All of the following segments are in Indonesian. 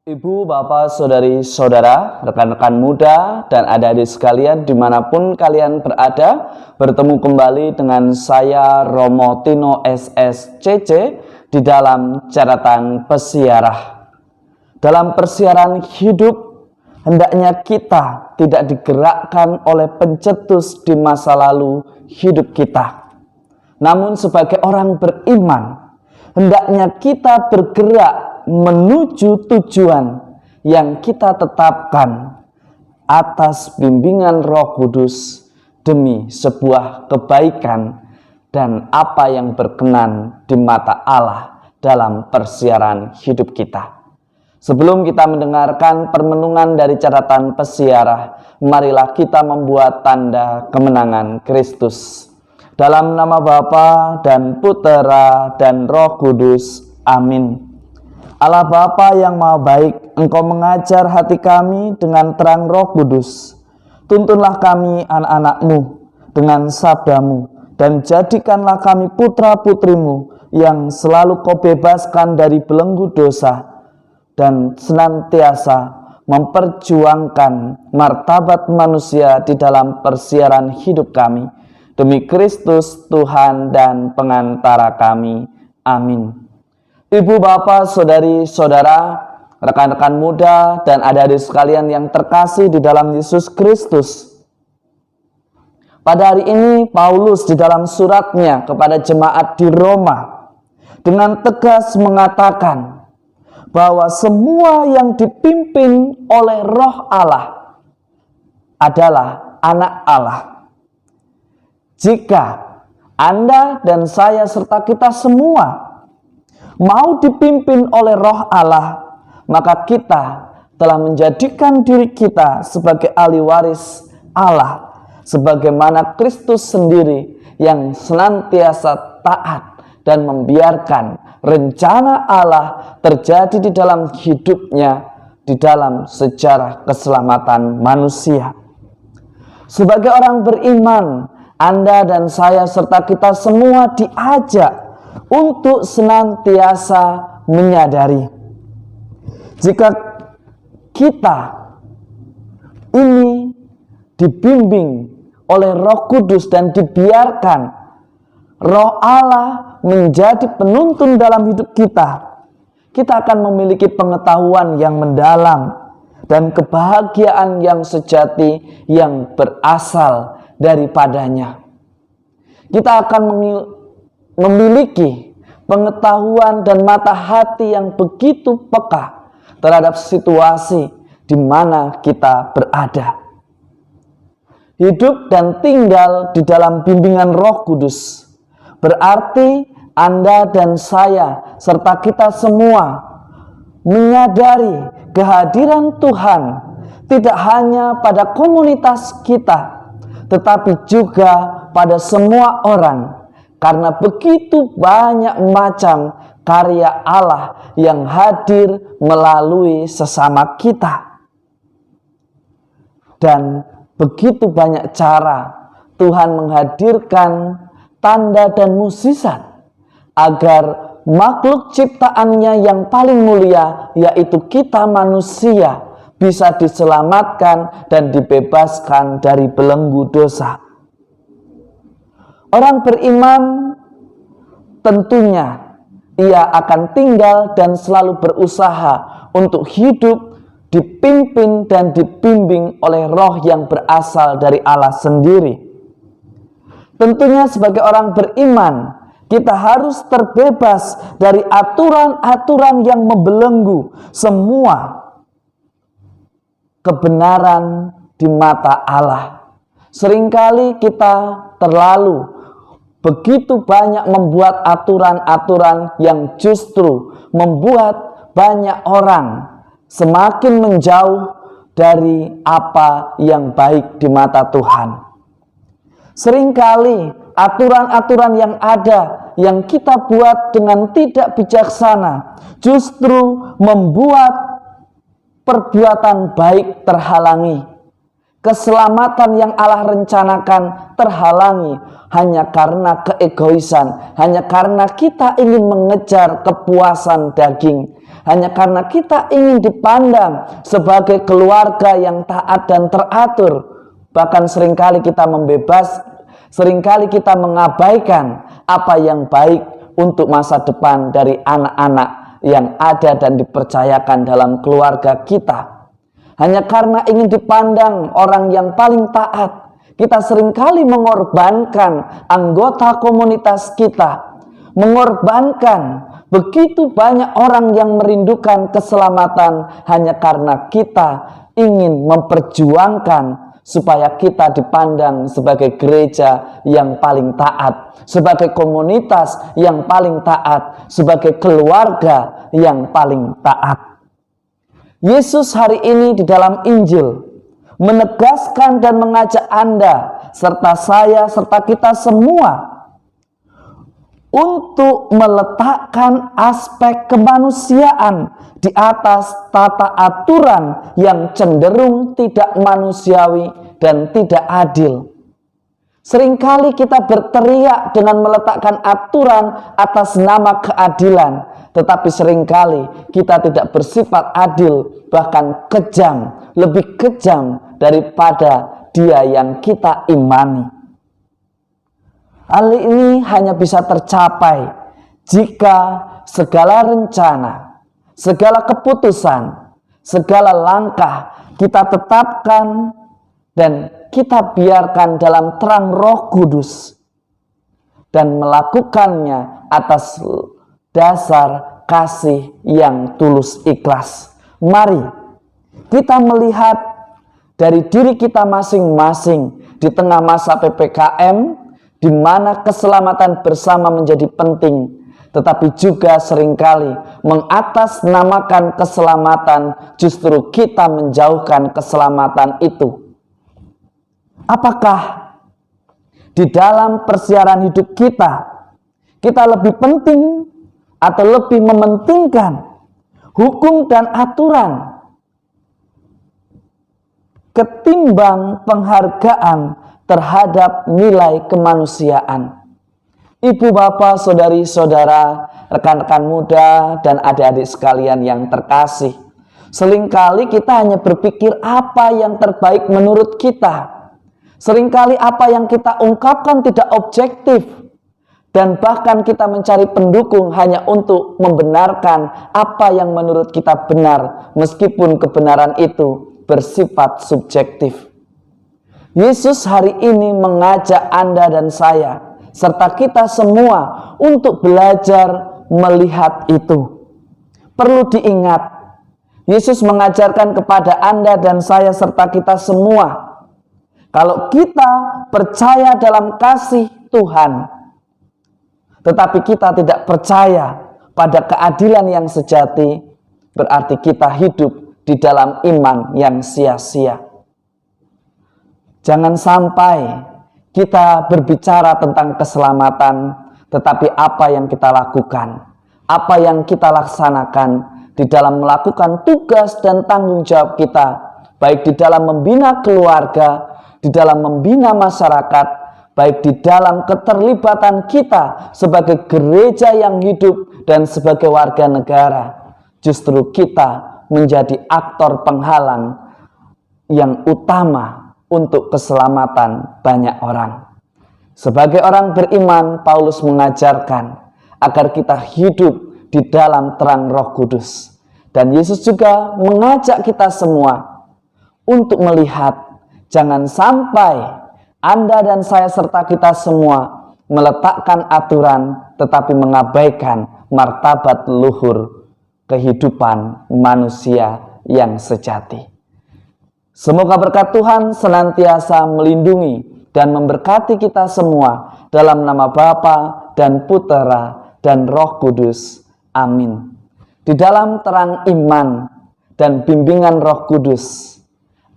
Ibu, bapak, saudari, saudara, rekan-rekan muda, dan adik-adik sekalian dimanapun kalian berada, bertemu kembali dengan saya Romo Tino SSCC di dalam catatan pesiarah. Dalam persiaran hidup, hendaknya kita tidak digerakkan oleh pencetus di masa lalu hidup kita. Namun sebagai orang beriman, hendaknya kita bergerak menuju tujuan yang kita tetapkan atas bimbingan Roh Kudus demi sebuah kebaikan dan apa yang berkenan di mata Allah dalam persiaran hidup kita. Sebelum kita mendengarkan permenungan dari catatan pesiarah, marilah kita membuat tanda kemenangan Kristus. Dalam nama Bapa dan Putera dan Roh Kudus. Amin. Allah Bapa yang Maha Baik, Engkau mengajar hati kami dengan terang Roh Kudus. Tuntunlah kami anak-anak-Mu dengan sabda-Mu, dan jadikanlah kami putra-putrimu yang selalu Kau bebaskan dari belenggu dosa, dan senantiasa memperjuangkan martabat manusia di dalam persiaran hidup kami. Demi Kristus Tuhan dan pengantara kami. Amin. Ibu, bapak, saudari, saudara, rekan-rekan muda, dan adik-adik sekalian yang terkasih di dalam Yesus Kristus. Pada hari ini Paulus di dalam suratnya kepada jemaat di Roma dengan tegas mengatakan bahwa semua yang dipimpin oleh Roh Allah adalah anak Allah. Jika Anda dan saya serta kita semua mau dipimpin oleh Roh Allah, maka kita telah menjadikan diri kita sebagai ahli waris Allah, sebagaimana Kristus sendiri yang senantiasa taat dan membiarkan rencana Allah terjadi di dalam hidupnya, di dalam sejarah keselamatan manusia. Sebagai orang beriman, Anda dan saya serta kita semua diajak untuk senantiasa menyadari jika kita ini dibimbing oleh Roh Kudus dan dibiarkan Roh Allah menjadi penuntun dalam hidup kita, kita akan memiliki pengetahuan yang mendalam dan kebahagiaan yang sejati yang berasal daripadanya. Kita akan memiliki pengetahuan dan mata hati yang begitu peka terhadap situasi di mana kita berada. Hidup dan tinggal di dalam bimbingan Roh Kudus berarti Anda dan saya serta kita semua menyadari kehadiran Tuhan tidak hanya pada komunitas kita, tetapi juga pada semua orang. Karena begitu banyak macam karya Allah yang hadir melalui sesama kita. Dan begitu banyak cara Tuhan menghadirkan tanda dan mukjizat agar makhluk ciptaannya yang paling mulia, yaitu kita manusia, bisa diselamatkan dan dibebaskan dari belenggu dosa. Orang beriman tentunya ia akan tinggal dan selalu berusaha untuk hidup dipimpin dan dibimbing oleh Roh yang berasal dari Allah sendiri. Tentunya sebagai orang beriman, kita harus terbebas dari aturan-aturan yang membelenggu semua kebenaran di mata Allah. Seringkali kita terlalu begitu banyak membuat aturan-aturan yang justru membuat banyak orang semakin menjauh dari apa yang baik di mata Tuhan. Seringkali aturan-aturan yang ada yang kita buat dengan tidak bijaksana justru membuat perbuatan baik terhalangi. Keselamatan yang Allah rencanakan terhalangi hanya karena keegoisan, hanya karena kita ingin mengejar kepuasan daging, hanya karena kita ingin dipandang sebagai keluarga yang taat dan teratur. Bahkan seringkali kita mengabaikan apa yang baik untuk masa depan dari anak-anak yang ada dan dipercayakan dalam keluarga kita. Hanya karena ingin dipandang orang yang paling taat, kita seringkali mengorbankan anggota komunitas kita, mengorbankan begitu banyak orang yang merindukan keselamatan hanya karena kita ingin memperjuangkan supaya kita dipandang sebagai gereja yang paling taat, sebagai komunitas yang paling taat, sebagai keluarga yang paling taat. Yesus hari ini di dalam Injil menegaskan dan mengajak Anda, serta saya, serta kita semua untuk meletakkan aspek kemanusiaan di atas tata aturan yang cenderung tidak manusiawi dan tidak adil. Seringkali kita berteriak dengan meletakkan aturan atas nama keadilan, tetapi seringkali kita tidak bersifat adil, bahkan kejam, lebih kejam daripada Dia yang kita imani. Hal ini hanya bisa tercapai jika segala rencana, segala keputusan, segala langkah kita tetapkan dan kita biarkan dalam terang Roh Kudus dan melakukannya atas dasar kasih yang tulus ikhlas. Mari kita melihat dari diri kita masing-masing di tengah masa PPKM, di mana keselamatan bersama menjadi penting, tetapi juga seringkali mengatasnamakan keselamatan, justru kita menjauhkan keselamatan itu. Apakah di dalam persiaran hidup kita lebih penting atau lebih mementingkan hukum dan aturan ketimbang penghargaan terhadap nilai kemanusiaan? Ibu, bapak, saudari-saudara, rekan-rekan muda, dan adik-adik sekalian yang terkasih, seringkali kita hanya berpikir apa yang terbaik menurut kita. Seringkali apa yang kita ungkapkan tidak objektif, dan bahkan kita mencari pendukung hanya untuk membenarkan apa yang menurut kita benar, meskipun kebenaran itu bersifat subjektif. Yesus hari ini mengajak Anda dan saya, serta kita semua untuk belajar melihat itu. Perlu diingat, Yesus mengajarkan kepada Anda dan saya serta kita semua, kalau kita percaya dalam kasih Tuhan, tetapi kita tidak percaya pada keadilan yang sejati, berarti kita hidup di dalam iman yang sia-sia. Jangan sampai kita berbicara tentang keselamatan, tetapi apa yang kita lakukan, apa yang kita laksanakan di dalam melakukan tugas dan tanggung jawab kita, baik di dalam membina keluarga, di dalam membina masyarakat, baik di dalam keterlibatan kita sebagai gereja yang hidup dan sebagai warga negara. Justru kita menjadi aktor penghalang yang utama untuk keselamatan banyak orang. Sebagai orang beriman, Paulus mengajarkan agar kita hidup di dalam terang Roh Kudus. Dan Yesus juga mengajak kita semua untuk melihat, jangan sampai Anda dan saya serta kita semua meletakkan aturan tetapi mengabaikan martabat luhur kehidupan manusia yang sejati. Semoga berkat Tuhan senantiasa melindungi dan memberkati kita semua dalam nama Bapa dan Putera dan Roh Kudus. Amin. Di dalam terang iman dan bimbingan Roh Kudus,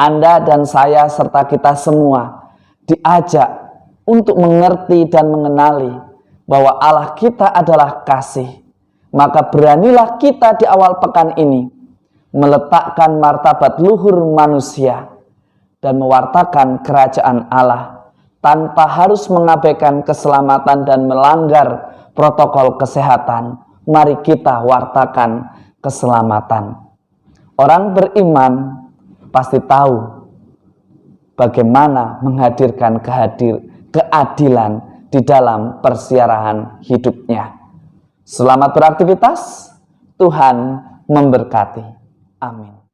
Anda dan saya serta kita semua diajak untuk mengerti dan mengenali bahwa Allah kita adalah kasih. Maka beranilah kita di awal pekan ini meletakkan martabat luhur manusia dan mewartakan kerajaan Allah tanpa harus mengabaikan keselamatan dan melanggar protokol kesehatan. Mari kita wartakan keselamatan. Orang beriman pasti tahu bagaimana menghadirkan keadilan di dalam persiarahan hidupnya. Selamat beraktivitas, Tuhan memberkati. Amin.